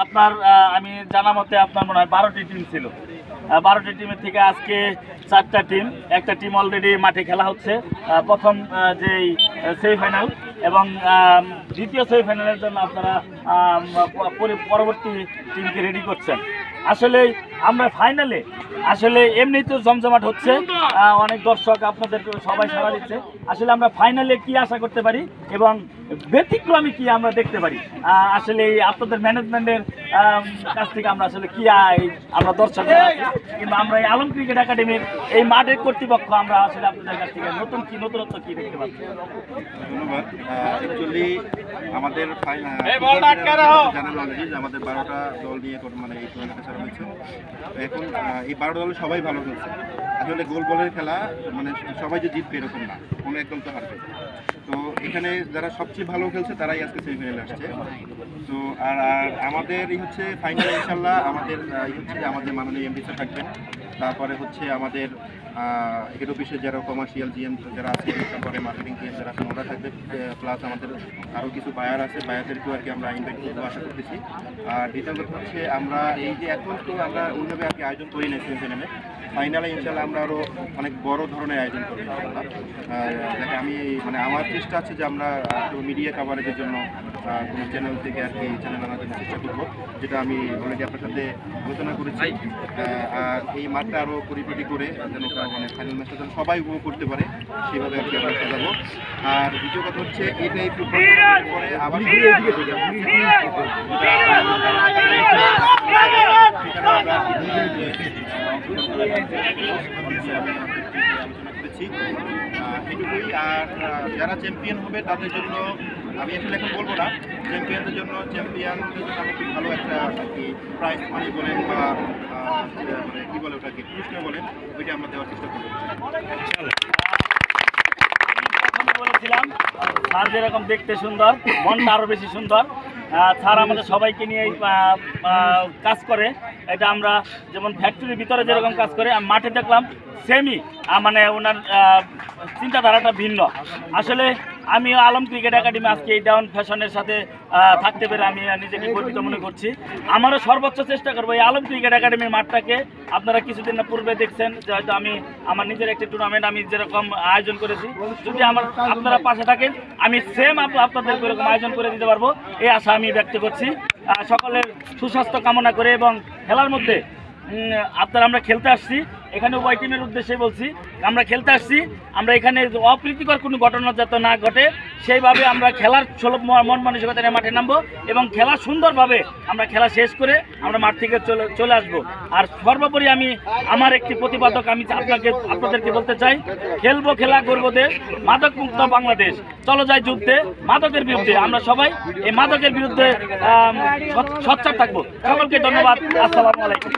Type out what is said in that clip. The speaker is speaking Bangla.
আপনার আমি জানা মতে আপনার মনে হয় 12টি টিম ছিল। 12টি টিমের থেকে আজকে 4টা টিম, একটা টিম অলরেডি মাঠে খেলা হচ্ছে প্রথম যেই সেমিফাইনাল, এবং দ্বিতীয় সেমিফাইনালের জন্য আপনারা পরবর্তী টিমকে রেডি করছেন। আসলে আমরা ফাইনালে আসলে এমনি তো জমজমাট হচ্ছে, অনেক দর্শক আপনাদের সবাই সাড়া দিচ্ছে। আসলে আমরা ফাইনালে কি আশা করতে পারি এবং ব্যতিক্রমী কি আমরা দেখতে পারি, আসলে আপনাদের ম্যানেজমেন্টের কাছ থেকে আমরা আসলে কি আমরা দর্শক কিন্তু আমরা এই আলম ক্রিকেট একাডেমির এই মাঠের কর্তৃপক্ষ আমরা আসলে আপনাদের কাছ থেকে নতুনত্ব কি দেখতে পাচ্ছি। ধন্যবাদ। অ্যাকচুয়ালি আমাদের আমাদের 12টা দল নিয়ে মানে এই টুর্নামেন্টে ছাড়া হয়েছে। এখন এই 12টা দল সবাই ভালো খেলছে। আসলে গোল বলের খেলা, মানে সবাই যে জিতবে এরকম না, কোনো একদম তো হারবে। তো এখানে যারা সবচেয়ে ভালো খেলছে তারাই আজকে সেমিফাইনালে আসছে। তো আর আমাদের হচ্ছে ফাইনালে ইনশাল্লাহ আমাদের হচ্ছে যে আমাদের মাননীয় এমডি স্যার থাকবেন, তারপরে হচ্ছে আমাদের হেড অফিসের যারা কমার্শিয়াল জিএম যারা আছে, তারপরে মার্কেটিং জিএম যারা আছেন ওরা থাকবে, প্লাস আমাদের আরও কিছু বায়ার আছে, বায়ারদেরকেও আর কি আমরা ইনভাইট করবো আশা করতেছি। আর দ্বিতীয় কথা হচ্ছে আমরা এই যে এখন তো আমরা ওইভাবে আর কি আয়োজন করি না সেমিফাইনালে, ফাইনালে ইনশাল্লাহ আমরা আরও অনেক বড় ধরনের আয়োজন করবো ইনশাল্লাহ। যাকে আমি মানে আমার চেষ্টা আছে যে আমরা মিডিয়া কাভারেজের জন্য কোনো চ্যানেল থেকে আর কি চ্যানেল আনার জন্য চেষ্টা করবো, যেটা আমি অলরেডি আপনার সাথে আলোচনা করেছি। আর এই মাঠটা আরও পরিপাটি করে যেন মানে ফাইনাল ম্যাচটা যেন সবাই উপভোগ করতে পারে সেভাবে আর কি আমরা সাজাবো। আর দ্বিতীয় কথা হচ্ছে এটাই ফুটবল পরে আবার এটুকুই। আর যারা চ্যাম্পিয়ন হবে তাদের জন্য আমি আসলে এখন বলবো না, চ্যাম্পিয়নদের জন্য আমি খুব ভালো একটা আর কি প্রাইজ মানি বলেন বা কী বলে ওটাকে পুরস্কার বলেন, ওইটা আমরা দেওয়ার চেষ্টা করবো। বলেছিলাম স্যার যেরকম দেখতে সুন্দর, মনটা আরও বেশি সুন্দর। স্যার আমাদের সবাইকে নিয়ে কাজ করে, এটা আমরা যেমন ফ্যাক্টরির ভিতরে যেরকম কাজ করে, মাঠে দেখলাম সেমই, মানে ওনার চিন্তাধারাটা ভিন্ন। আসলে আমি আলম ক্রিকেট একাডেমি আজকে এই ডাউন ফ্যাশনের সাথে থাকতে পেরে আমি নিজেকে গর্বিত মনে করছি। আমারও সর্বোচ্চ চেষ্টা করবো এই আলম ক্রিকেট একাডেমির মাঠটাকে, আপনারা কিছুদিন পূর্বে দেখছেন যে হয়তো আমি আমার নিজের একটি টুর্নামেন্ট আমি যেরকম আয়োজন করেছি, যদি আপনারা পাশে থাকেন আমি সেম আপনাদের এরকম আয়োজন করে দিতে পারবো, এই আশা আমি ব্যক্ত করছি। সকলের সুস্বাস্থ্য কামনা করে এবং খেলার মধ্যে আমরা খেলতে আসছি, এখানে উভয় টিমের উদ্দেশ্যে বলছি, আমরা খেলতে আসছি, আমরা এখানে অপ্রীতিকর কোনো ঘটনা যাতে না ঘটে সেইভাবে আমরা খেলার সুলভ মন মানসিকতা নিয়ে মাঠে নামবো এবং খেলা সুন্দরভাবে আমরা খেলা শেষ করে আমরা মাঠ থেকে চলে আসবো। আর সর্বোপরি আমি আমার একটি প্রতিপাদক আমি আপনাদেরকে বলতে চাই, খেলবো খেলা করবো দেশ, মাদক মুক্ত বাংলাদেশ, চলো যাই যুদ্ধে মাদকের বিরুদ্ধে, আমরা সবাই এই মাদকের বিরুদ্ধে সোচ্চার থাকবো। সকলকে ধন্যবাদ, আসসালামু আলাইকুম।